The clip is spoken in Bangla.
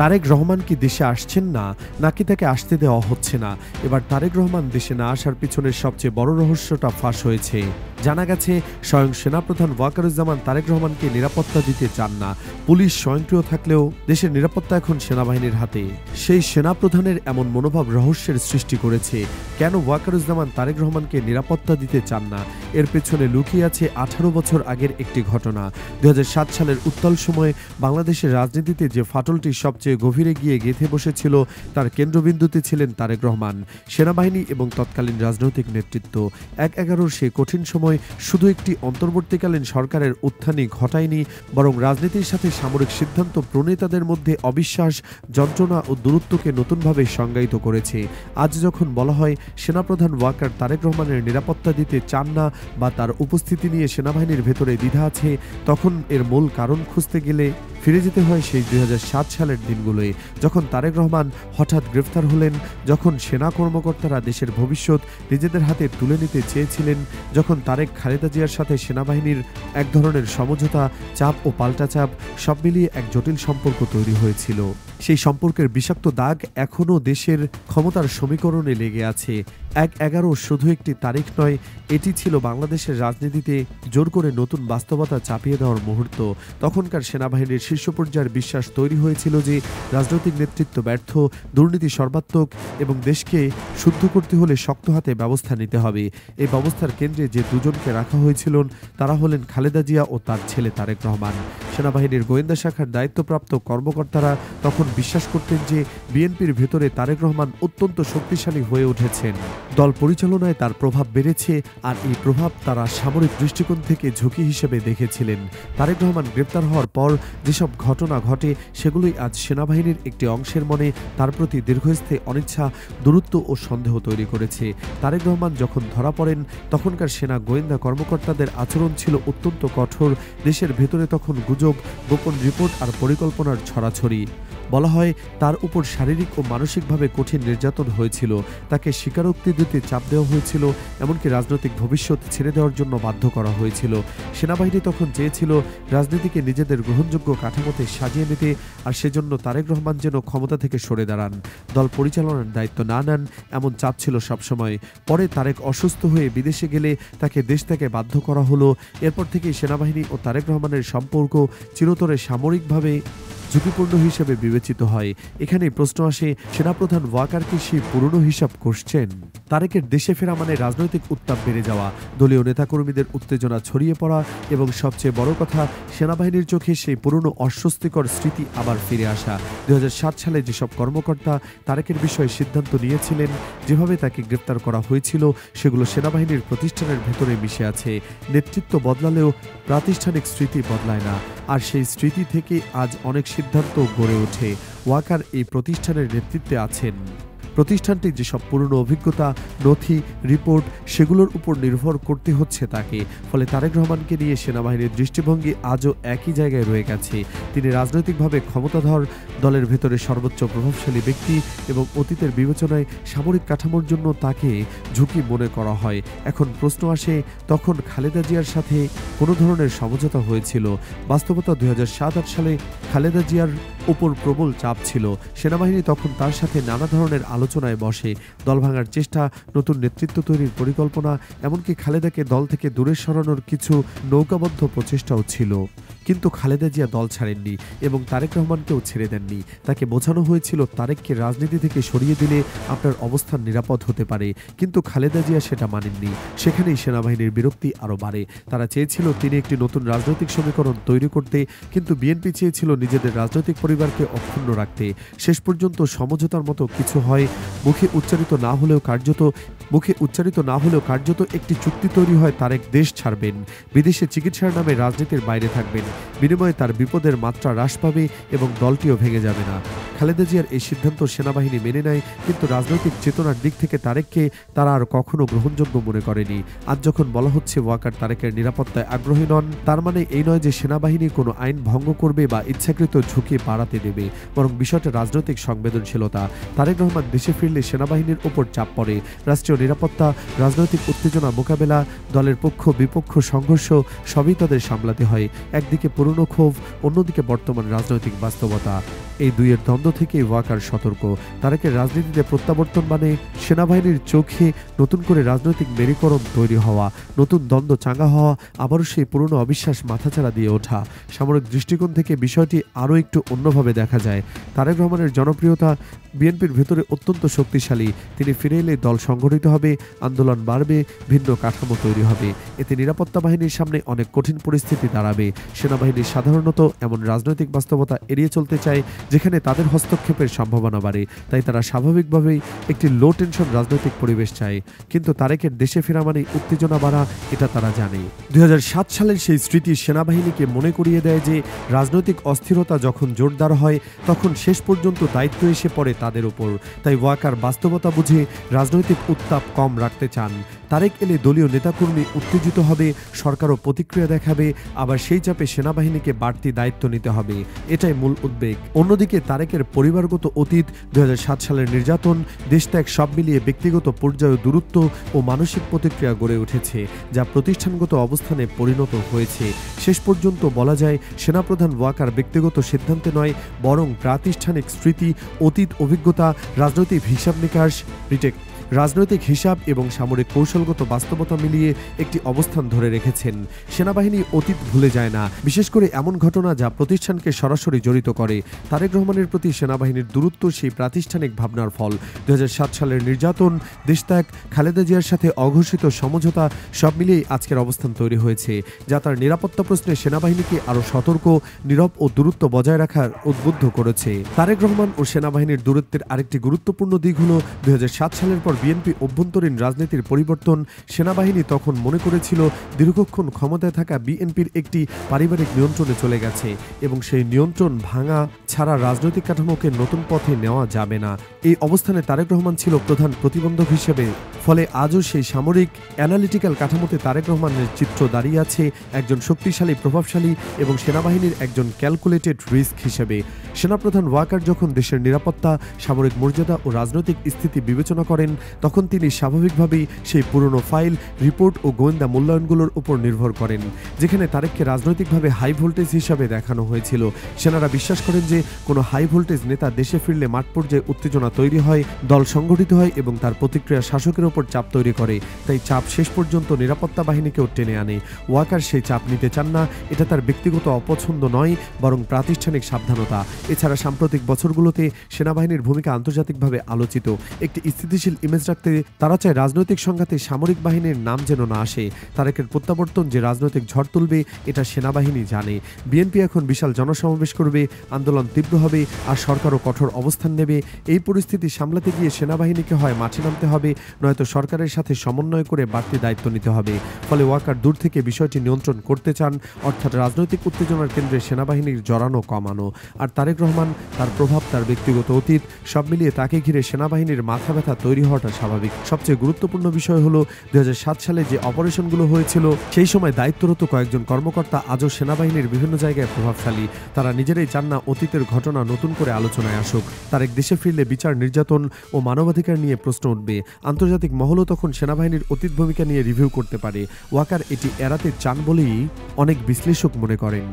তারেক রহমান কি দেশে আসছেন না, নাকি তাকে আসতে দেওয়া হচ্ছে না? এবার তারেক রহমান দেশে না আসার পিছনের সবচেয়ে বড় রহস্যটা ফাঁস হয়েছে। জানা গেছে স্বয়ং সেনাপ্রধান ওয়াকারুজ্জামান তারেক রহমানকে নিরাপত্তা দিতে চান না। পুলিশ স্বয়ংক্রিয় থাকলেও দেশের নিরাপত্তা এখন সেনাবাহিনীর হাতে। সেই সেনাপ্রধানের এমন মনোভাব রহস্যের সৃষ্টি করেছে। কেন ওয়াকারুজ্জামান তারেক রহমানকে নিরাপত্তা দিতে চান না? এর পেছনে লুকিয়ে আছে 18 বছর আগের একটি ঘটনা। 2007 সালের উত্তাল সময়ে বাংলাদেশের রাজনীতিতে যে ফাটলটি সবচেয়ে গভীরে গিয়ে গেঁথে বসেছিল, তার কেন্দ্রবিন্দুতে ছিলেন তারেক রহমান। সেনাবাহিনী এবং তৎকালীন রাজনৈতিক নেতৃত্ব 1/11 সে কঠিন সময় শুধু একটি অন্তর্বর্তীকালীন সরকারের উত্থানই ঘটায়নি, বরং রাজনীতির সাথে সামরিক সিদ্ধান্ত প্রণেতাদের মধ্যে অবিশ্বাস, যন্ত্রণা ও দূরত্বকে নতুনভাবে সংজ্ঞায়িত করেছে। আজ যখন বলা হয় সেনাপ্রধান ওয়াকার তারেক রহমানের নিরাপত্তা দিতে চান না বা তার উপস্থিতি নিয়ে সেনাবাহিনীর ভেতরে দ্বিধা আছে, তখন এর মূল কারণ খুঁজতে গেলে ফিরে যেতে হয় সেই 2007 সালের দিনগুলোয়, যখন তারেক রহমান হঠাৎ গ্রেফতার হলেন, যখন সেনা কর্মকর্তারা দেশের ভবিষ্যৎ নিজেদের হাতে তুলে নিতে চেয়েছিলেন, যখন তারেক খালেদা জিয়ার সাথে সেনাবাহিনীর এক ধরনের সমঝোতা, চাপ ও পাল্টা চাপ সব মিলিয়ে এক জটিল সম্পর্ক তৈরি হয়েছিল। সেই সম্পর্কের বিষাক্ত দাগ এখনও দেশের ক্ষমতার সমীকরণে লেগে আছে। 1/11 শুধু একটি তারিখ নয়, এটি ছিল বাংলাদেশের রাজনীতিতে জোর করে নতুন বাস্তবতা চাপিয়ে দেওয়ার মুহূর্ত। তখনকার সেনাবাহিনীর শীর্ষ পর্যায়ের বিশ্বাস তৈরি হয়েছিল যে রাজনৈতিক নেতৃত্ব ব্যর্থ, দুর্নীতি সর্বাত্মক এবং দেশকে শুদ্ধ করতে হলে শক্ত হাতে ব্যবস্থা নিতে হবে। এই ব্যবস্থার কেন্দ্রে যে দুজনকে রাখা হয়েছিল তারা হলেন খালেদা জিয়া ও তার ছেলে তারেক রহমান। সেনাবাহিনীর গোয়েন্দা শাখার দায়িত্বপ্রাপ্ত কর্মকর্তারা তখন বিশ্বাস করতেন যে বিএনপির ভেতরে তারেক রহমান অত্যন্ত শক্তিশালী হয়ে উঠেছেন। দল পরিচালনায় তার প্রভাব বেড়েছে, আর এই প্রভাব তারা সামরিক দৃষ্টিকোণ থেকে ঝুঁকি হিসেবে দেখেছিলেন। তারেক রহমান গ্রেপ্তার হওয়ার পর যেসব ঘটনা ঘটে, সেগুলোই আজ সেনাবাহিনীর একটি অংশের মনে তার প্রতি দীর্ঘস্থায়ী অনিচ্ছা, দূরত্ব ও সন্দেহ তৈরি করেছে। তারেক রহমান যখন ধরা পড়েন, তখনকার সেনা গোয়েন্দা কর্মকর্তাদের আচরণ ছিল অত্যন্ত কঠোর। দেশের ভেতরে তখন গুজব, গোপন রিপোর্ট আর পরিকল্পনার ছড়াছড়ি। বলা হয় তার উপর শারীরিক ও মানসিকভাবে কঠিন নির্যাতন হয়েছিল, তাকে স্বীকারোক্তি দিতে চাপ দেওয়া হয়েছিল, এমনকি রাজনৈতিক ভবিষ্যৎ ছেড়ে দেওয়ার জন্য বাধ্য করা হয়েছিল। সেনাবাহিনী তখন চেয়েছিল রাজনীতিকে নিজেদের গ্রহণযোগ্য কাঠামোতে সাজিয়ে নিতে, আর সেজন্য তারেক রহমান যেন ক্ষমতা থেকে সরে দাঁড়ান, দল পরিচালনার দায়িত্ব না নেন, এমন চাপ ছিল সবসময়। পরে তারেক অসুস্থ হয়ে বিদেশে গেলে তাকে দেশ থেকে বাধ্য করা হলো। এরপর থেকেই সেনাবাহিনী ও তারেক রহমানের সম্পর্ক চিরতরে সামরিকভাবে ঝুঁকিপূর্ণ হিসেবে বিবেচিত হয়। এখানেই প্রশ্ন আসে, সেনাপ্রধান ওয়াকার কি সেই পুরনো হিসাব কষছেন? তারেকের দেশে ফেরা মানে রাজনৈতিক উত্তাপ বেড়ে যাওয়া, দলীয় নেতাকর্মীদের উত্তেজনা ছড়িয়ে পড়া এবং সবচেয়ে বড় কথা, সেনাবাহিনীর চোখে সেই পুরনো অস্বস্তিকর স্মৃতি আবার ফিরে আসা। 2007 সালে যেসব কর্মকর্তা তারেকের বিষয়ে সিদ্ধান্ত নিয়েছিলেন, যেভাবে তাকে গ্রেপ্তার করা হয়েছিল, সেগুলো সেনাবাহিনীর প্রতিষ্ঠানের ভেতরে মিশে আছে। নেতৃত্ব বদলালেও প্রাতিষ্ঠানিক স্মৃতি বদলায় না, আর সেই স্মৃতি থেকে আজ অনেক সিদ্ধান্ত গড়ে ওঠে। ওয়াকার এই প্রতিষ্ঠানের নেতৃত্বে আছেন। প্রতিষ্ঠানটি যেসব পুরনো অভিজ্ঞতা, নথি, রিপোর্ট, সেগুলোর উপর নির্ভর করতে হচ্ছে তাকে। ফলে তারেক রহমানকে নিয়ে সেনাবাহিনীর দৃষ্টিভঙ্গি আজও একই জায়গায় রয়ে গেছে। তিনি রাজনৈতিকভাবে ক্ষমতাধর, দলের ভেতরে সর্বোচ্চ প্রভাবশালী ব্যক্তি এবং অতীতের বিবেচনায় সামরিক কাঠামোর জন্য তাকে ঝুঁকি মনে করা হয়। এখন প্রশ্ন আসে, তখন খালেদা জিয়ার সাথে কোনো ধরনের সমঝোতা হয়েছিল? বাস্তবতা 2007-8 সালে খালেদা জিয়ার উপর প্রবল চাপ ছিল। সেনাবাহিনী তখন তার সাথে নানা ধরনের আলোচনায় বসে, দল ভাঙার চেষ্টা, নতুন নেতৃত্ব তৈরির পরিকল্পনা, এমনকি খালেদাকে দল থেকে দূরে সরানোর কিছু নৌকাবদ্ধ প্রচেষ্টাও ছিল। কিন্তু খালেদা জিয়া দল ছাড়েননি এবং তারেক রহমানকেও ছেড়ে দেননি। তাকে বোঝানো হয়েছিল তারেককে রাজনীতি থেকে সরিয়ে দিলে আপনার অবস্থান নিরাপদ হতে পারে, কিন্তু খালেদা জিয়া সেটা মানেননি। সেখানেই সেনাবাহিনীর বিরক্তি আরও বাড়ে। তারা চেয়েছিল তিনি একটি নতুন রাজনৈতিক সমীকরণ তৈরি করতে, কিন্তু বিএনপি চেয়েছিল নিজেদের রাজনৈতিক পরিবারকে অক্ষুণ্ণ রাখতে। শেষ পর্যন্ত সমঝোতার মতো কিছু হয়, মুখে উচ্চারিত না হলেও কার্যত একটি চুক্তি তৈরি হয়। তারেক দেশ ছাড়বেন, বিদেশে চিকিৎসার নামে রাজনীতির বাইরে থাকবেন, বিনিময়ে তার বিপদের মাত্রা হ্রাস পাবে এবং দলটিও ভেঙে যাবে না। খালেদা জিয়ার এই সিদ্ধান্ত সেনাবাহিনী মেনে নেয়, কিন্তু রাজনৈতিক চেতনার দিক থেকে তারেককে তারা আর কখনো গ্রহণযোগ্য মনে করেনি। আজ যখন বলা হচ্ছে ওয়াকার তারেকের নিরাপত্তায় আগ্রহী নন, তার মানে এই নয় যে সেনাবাহিনী কোনো আইন ভঙ্গ করবে বা ইচ্ছাকৃত ঝুঁকি বাড়াতে দেবে, বরং বিষয়টা রাজনৈতিক সংবেদনশীলতা। তারেক রহমান দেশে ফিরলে সেনাবাহিনীর ওপর চাপ পড়ে। রাষ্ট্রীয় নিরাপত্তা, রাজনৈতিক উত্তেজনা মোকাবেলা, দলের পক্ষ বিপক্ষ সংঘর্ষ সবই তাদের সামলাতে হয়। একদিকে পুরনো ক্ষোভ, অন্যদিকে বর্তমান রাজনৈতিক বাস্তবতা। এই দুইয়ের দ্বন্দ্ব থেকেই ওয়াকার সতর্ক। তারেকের রাজনীতিতে প্রত্যাবর্তন মানে সেনাবাহিনীর চোখে নতুন করে রাজনৈতিক মেরুকরণ তৈরি হওয়া, নতুন দ্বন্দ্ব চাঙ্গা হওয়া, আবারও সেই পুরনো অবিশ্বাস মাথাচাড়া দিয়ে ওঠা। সামরিক দৃষ্টিকোণ থেকে বিষয়টি আরও একটু অন্যভাবে দেখা যায়। তারেক রহমানের জনপ্রিয়তা বিএনপির ভেতরে অত্যন্ত শক্তিশালী। তিনি ফিরে এলে দল সংগঠিত হবে, আন্দোলন বাড়বে, ভিন্ন কাঠামো তৈরি হবে। এতে নিরাপত্তা বাহিনীর সামনে অনেক কঠিন পরিস্থিতি দাঁড়াবে। সেনাবাহিনী সাধারণত এমন রাজনৈতিক বাস্তবতা এড়িয়ে চলতে চায় যেখানে তাদের হস্তক্ষেপের সম্ভাবনা বাড়ে। তাই তারা স্বাভাবিকভাবেই একটি লো টেনশন রাজনৈতিক পরিবেশ চায়। কিন্তু তারেকের দেশে ফেরা মানে উত্তেজনা বাড়া, এটা তারা জানে। 2007 সালের সেই স্মৃতি সেনাবাহিনীকে মনে করিয়ে দেয় যে রাজনৈতিক অস্থিরতা যখন জোরদার হয় তখন শেষ পর্যন্ত দায়িত্ব এসে পড়ে তাদের উপর। তাই ওয়াকার বাস্তবতা বুঝে রাজনৈতিক উত্তাপ কম রাখতে চান। তারেক এলে দলীয় নেতাকর্মী উত্তেজিত হবে, সরকারও প্রতিক্রিয়া দেখাবে, আবার সেই চাপে সেনাবাহিনীকে বাড়তি দায়িত্ব নিতে হবে। এটাই মূল উদ্বেগ। অন্যদিকে তারেকের পরিবারগত অতীত, 2007 সালের নির্যাতন, দেশত্যাগ সব মিলিয়ে ব্যক্তিগত পর্যায়ে দূরত্ব ও মানসিক প্রতিক্রিয়া গড়ে উঠেছে, যা প্রতিষ্ঠানগত অবস্থানে পরিণত হয়েছে। শেষ পর্যন্ত বলা যায় সেনাপ্রধান ওয়াকার ব্যক্তিগত সিদ্ধান্তে নয়, বরং প্রাতিষ্ঠানিক স্মৃতি, অতীত অভিজ্ঞতা, রাজনৈতিক হিসাব নিকাশ, রাজনৈতিক হিসাব এবং সামরিক কৌশলগত বাস্তবতা মিলিয়ে একটি অবস্থান ধরে রেখেছেন। সেনাবাহিনী অতীত ভুলে যায় না, বিশেষ করে এমন ঘটনা যা প্রতিষ্ঠানকে সরাসরি জড়িত করে। তারেক রহমানের প্রতি সেনাবাহিনীর দূরত্ব সেই প্রাতিষ্ঠানিক ভাবনার ফল। 2007 সালের নির্যাতন, দেশত্যাগ, খালেদা জিয়ার সাথে অঘোষিত সমঝোতা সব মিলিয়েই আজকের অবস্থান তৈরি হয়েছে, যা তার নিরাপত্তা প্রশ্নে সেনাবাহিনীকে আরও সতর্ক, নীরব ও দূরত্ব বজায় রাখার উদ্বুদ্ধ করেছে। তারেক রহমান ও সেনাবাহিনীর দূরত্বের আরেকটি গুরুত্বপূর্ণ দিক হল 2007 সালের পর বিএনপি অভ্যন্তরীণ রাজনীতির পরিবর্তন। সেনাবাহিনী তখন মনে করেছিল দীর্ঘক্ষণ ক্ষমতায় থাকা বিএনপির একটি পারিবারিক নিয়ন্ত্রণে চলে গেছে এবং সেই নিয়ন্ত্রণ ভাঙা ছাড়া রাজনৈতিক কাঠামোকে নতুন পথে নেওয়া যাবে না। এই অবস্থানে তারেক রহমান ছিল প্রধান প্রতিবন্ধক হিসেবে। ফলে আজও সেই সামরিক অ্যানালিটিক্যাল কাঠামোতে তারেক রহমানের চিত্র দাঁড়িয়ে আছে একজন শক্তিশালী, প্রভাবশালী এবং সেনাবাহিনীর একজন ক্যালকুলেটেড রিস্ক হিসেবে। সেনাপ্রধান ওয়াকার যখন দেশের নিরাপত্তা, সামরিক মর্যাদা ও রাজনৈতিক স্থিতি বিবেচনা করেন তখন তিনি স্বাভাবিকভাবেই সেই পুরনো ফাইল, রিপোর্ট ও গোয়েন্দা মূল্যায়নগুলোর উপর নির্ভর করেন, যেখানে তারেককে রাজনৈতিকভাবে হাই ভোল্টেজ হিসাবে দেখানো হয়েছিল। সেনারা বিশ্বাস করেন যে কোনো হাই ভোল্টেজ নেতা দেশে ফিরলে মাঠ পর্যায়ে উত্তেজনা তৈরি হয়, দল সংগঠিত হয় এবং তার প্রতিক্রিয়া শাসকের ওপর চাপ তৈরি করে। তাই চাপ শেষ পর্যন্ত নিরাপত্তা বাহিনীকেও টেনে আনে। ওয়াকার সেই চাপ নিতে চান না। এটা তার ব্যক্তিগত অপছন্দ নয়, বরং প্রাতিষ্ঠানিক সাবধানতা। এছাড়া সাম্প্রতিক বছরগুলোতে সেনাবাহিনীর ভূমিকা আন্তর্জাতিকভাবে আলোচিত। একটি স্থিতিশীল ইমেজ রাখতে তারা চায় রাজনৈতিক সংঘাতে সামরিক বাহিনীর নাম যেন না আসে। তারেকের প্রত্যাবর্তন যে রাজনৈতিক ঝড় তুলবে এটা সেনাবাহিনী জানে। বিএনপি এখন বিশাল জনসমাবেশ করবে, আন্দোলন তীব্র হবে আর সরকারও কঠোর অবস্থান নেবে। এই পরিস্থিতি সামলাতে গিয়ে সেনাবাহিনীকে হয় মাঠে নামতে হবে, নয়তো সরকারের সাথে সমন্বয় করে বাড়তি দায়িত্ব নিতে হবে। ফলে ওয়াকার দূর থেকে বিষয়টি নিয়ন্ত্রণ করতে চান, অর্থাৎ রাজনৈতিক উত্তেজনার কেন্দ্রে সেনাবাহিনীর জড়ানো কমানো। আর তারেক রহমান, তার প্রভাব, তার ব্যক্তিগত অতীত সব মিলিয়ে তাকে ঘিরে সেনাবাহিনীর মাথা ব্যথা তৈরি হওয়াটা স্বাভাবিক। সবচেয়ে গুরুত্বপূর্ণ বিষয় হলো 2007 সালে যে অপারেশনগুলো হয়েছিল সেই সময় দায়িত্বরত কয়েকজন কর্মকর্তা আজও সেনাবাহিনীর বিভিন্ন জায়গায় প্রভাবশালী। তারা নিজেরাই চান না অতীতের ঘটনা নতুন করে আলোচনায় আসুক। তারেক দেশে ফিরলে বিচার, নির্যাতন ও মানবাধিকার নিয়ে প্রশ্ন উঠবে। আন্তর্জাতিক মহলও তখন সেনাবাহিনীর অতীত ভূমিকা নিয়ে রিভিউ করতে পারে। ওয়াকার এটি এড়াতে চান বলেই অনেক বিশ্লেষক মনে করেন।